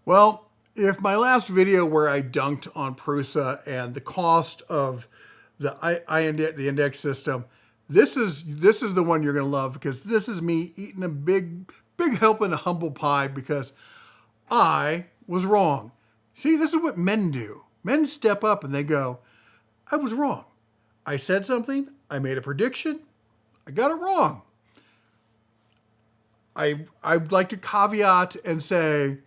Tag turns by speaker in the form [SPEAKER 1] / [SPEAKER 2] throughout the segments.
[SPEAKER 1] Well, if my last video where I dunked on Prusa and the cost of the index system, this is the one you're gonna love because this is me eating a big helping of humble pie because I was wrong. See, this is what men do. Men step up and they go, I was wrong. I said something, I made a prediction, I got it wrong. I'd like to caveat and say,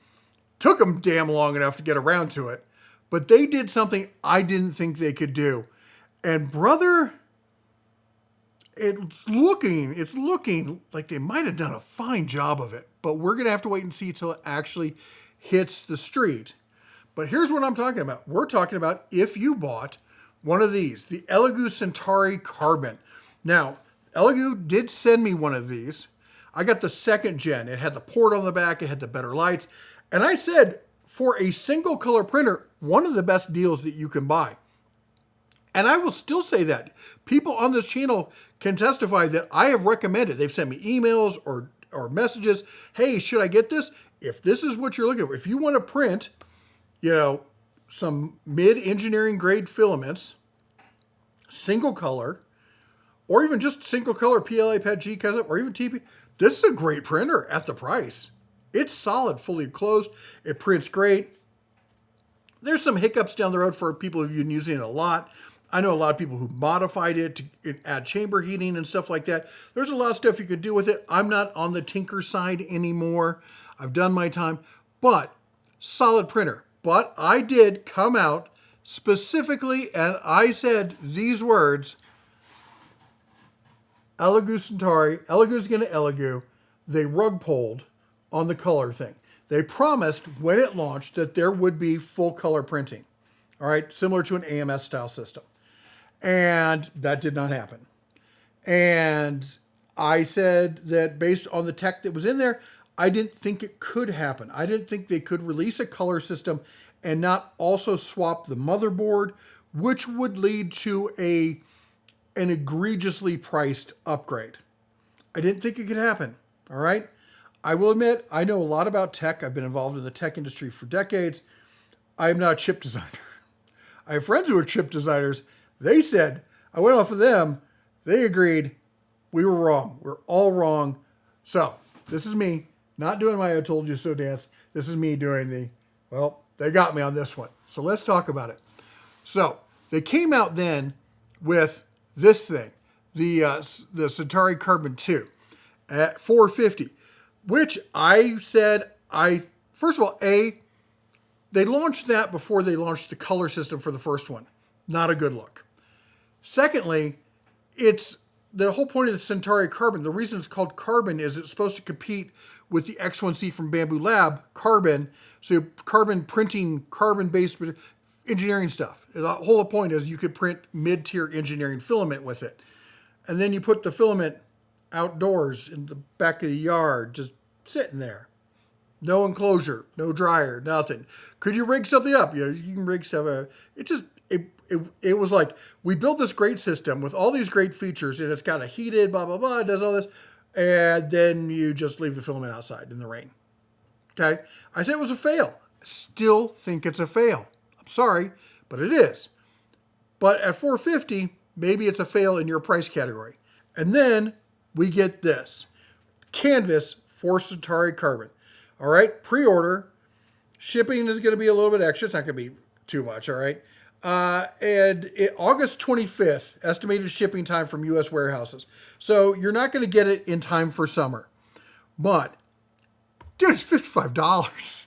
[SPEAKER 1] took them damn long enough to get around to it, but they did something I didn't think they could do. And brother, it's looking like they might have done a fine job of it, but we're going to have to wait and see till it actually hits the street. But here's what I'm talking about. We're talking about if you bought one of these, the Elegoo Centauri Carbon. Now, Elegoo did send me one of these. I got the second gen. It had the port on the back. It had the better lights. And I said, for a single color printer, one of the best deals that you can buy. And I will still say that. People on this channel can testify that I have recommended. They've sent me emails or messages. Hey, should I get this? If this is what you're looking for, if you want to print, some mid-engineering grade filaments, single color, or even just single color PLA, PET, G, or even TP, this is a great printer at the price. It's solid, fully closed. It prints great. There's some hiccups down the road for people who've been using it a lot. I know a lot of people who modified it to add chamber heating and stuff like that. There's a lot of stuff you could do with it. I'm not on the tinker side anymore. I've done my time, but solid printer. But I did come out specifically and I said these words, Elegoo Centauri, Elegoo's going to Elegoo. They rug pulled on the color thing. They promised when it launched that there would be full color printing. All right, similar to an AMS style system. And that did not happen. And I said that based on the tech that was in there, I didn't think it could happen. I didn't think they could release a color system and not also swap the motherboard, which would lead to an egregiously priced upgrade. I didn't think it could happen. All right. I will admit, I know a lot about tech. I've been involved in the tech industry for decades. I am not a chip designer. I have friends who are chip designers. They said, I went off of them. They agreed. We were wrong. We're all wrong. So this is me not doing my I told you so dance. This is me doing they got me on this one. So let's talk about it. So they came out then with this thing, the Centauri Carbon 2 at $450, which I said, first of all, they launched that before they launched the color system for the first one. Not a good look. Secondly, it's the whole point of the Centauri Carbon. The reason it's called Carbon is it's supposed to compete with the X1C from Bamboo Lab, Carbon. So carbon printing, carbon-based engineering stuff. The whole point is you could print mid-tier engineering filament with it. And then you put the filament outdoors in the back of the yard, just sitting there. No enclosure, no dryer, nothing. Could you rig something up? You can rig stuff. It was like, we built this great system with all these great features, and it's got a heated, blah, blah, blah, it does all this, and then you just leave the filament outside in the rain. Okay? I said it was a fail. Still think it's a fail. I'm sorry, but it is. But at $450, maybe it's a fail in your price category. And then we get this. Canvas for Centauri Carbon. All right, pre-order. Shipping is going to be a little bit extra. It's not going to be too much, all right? August 25th, estimated shipping time from U.S. warehouses. So you're not going to get it in time for summer. But, dude, it's $55.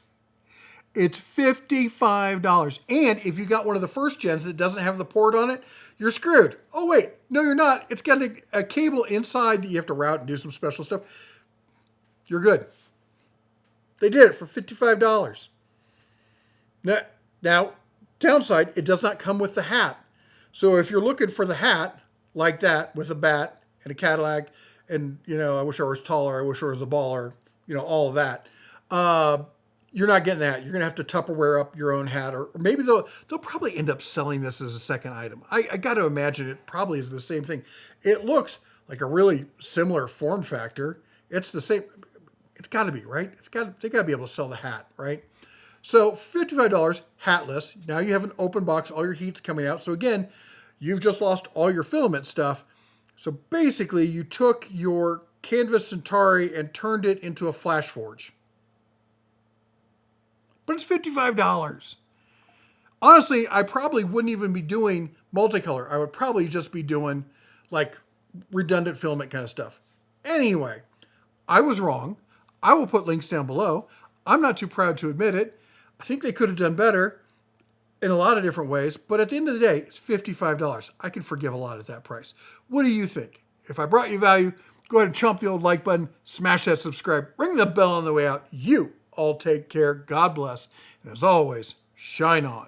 [SPEAKER 1] It's $55. And if you got one of the first gens that doesn't have the port on it, you're screwed. Oh, wait. No, you're not. It's got a cable inside that you have to route and do some special stuff. You're good. They did it for $55. Now, downside, it does not come with the hat. So if you're looking for the hat like that with a bat and a Cadillac and, I wish I was taller, I wish I was a baller, all of that, you're not getting that. You're going to have to Tupperware up your own hat, or maybe they'll probably end up selling this as a second item. I got to imagine it probably is the same thing. It looks like a really similar form factor. It's the same. It's got to be, right? They got to be able to sell the hat, right? So $55, hatless. Now you have an open box, all your heat's coming out. So again, you've just lost all your filament stuff. So basically you took your canvas Centauri and turned it into a flash forge. But it's $55. Honestly, I probably wouldn't even be doing multicolor. I would probably just be doing like redundant filament kind of stuff. Anyway, I was wrong. I will put links down below. I'm not too proud to admit it. I think they could have done better in a lot of different ways, but at the end of the day, it's $55. I can forgive a lot at that price. What do you think? If I brought you value, go ahead and chomp the old like button, smash that subscribe, ring the bell on the way out. You all take care. God bless. And as always, shine on.